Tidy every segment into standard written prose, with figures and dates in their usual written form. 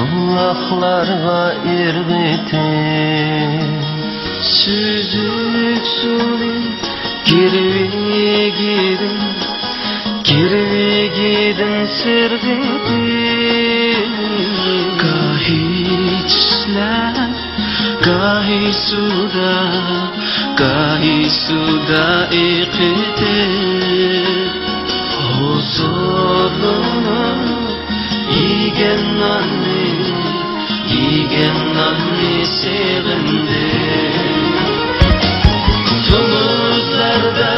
Bulaklarga irgiti süzük suli girvigidin sirgiti gahi çisler gahi suda iqiti huzurlu yigen nanni sevindi Tumuzlarda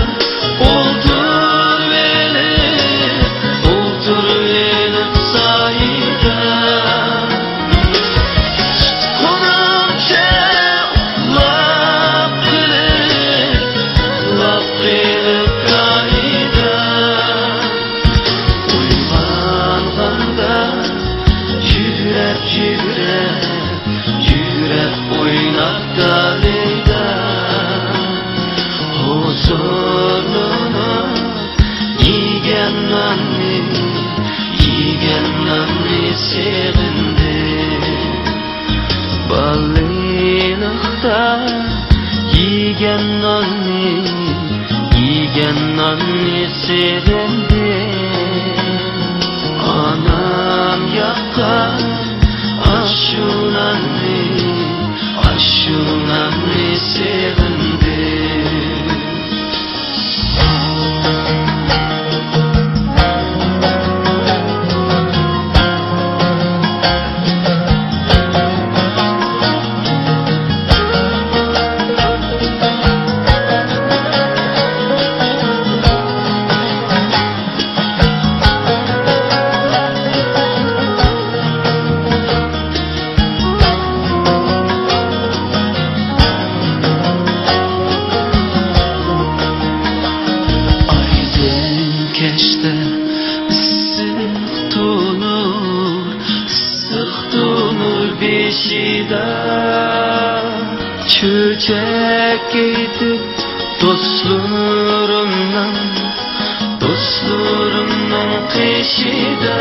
oltur velip sayda Konumça lap qilip kayda Uyg'onganda yürek oynat dalida huzurunu yigen nanni sevindi ballilikda yigen nanni sevindi anam yakkan aşunanni sevindi Keşte ıssık tunur beşida çöçek giyip dostlarımdan kışida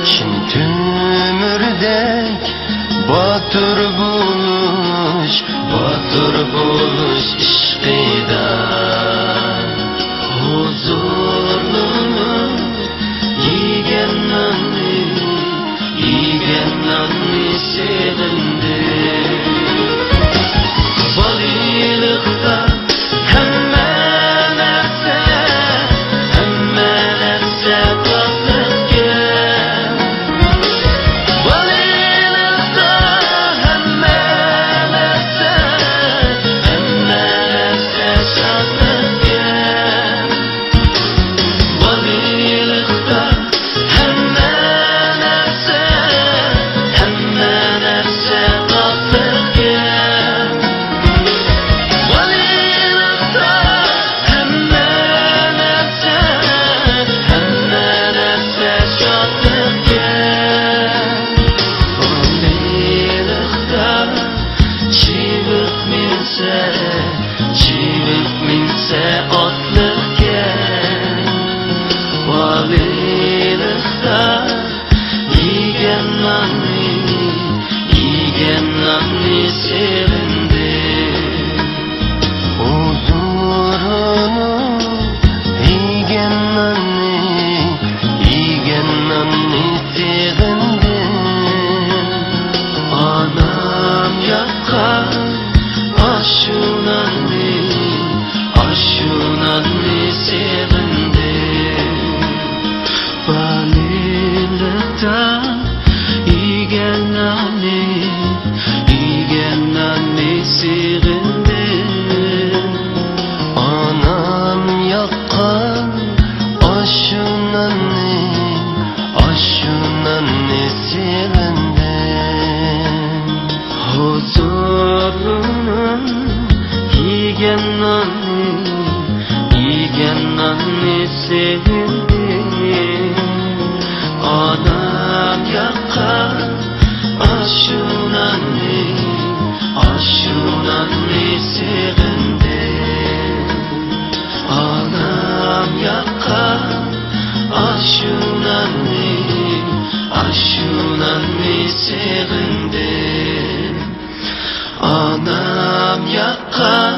Çin tümürdek batır buluş işkida huzurunu yigen nanni sevindi valilikda hemme narsa tatlıkken valilikda hemme narsa şadlıkken valilikda hemme narsa tatlıkken valilikda hemme narsa şadlıkken valilikda çivik minse otlıkken valilikda yigen nanni sevindi huzurunu yigen nanni sevindi anam yakkan aşunanni sevindi valilikda yigen nanni sevdim. Anam yakka aşunanni sevdim. Anam yakka aşunanni sevdim. Anam yakka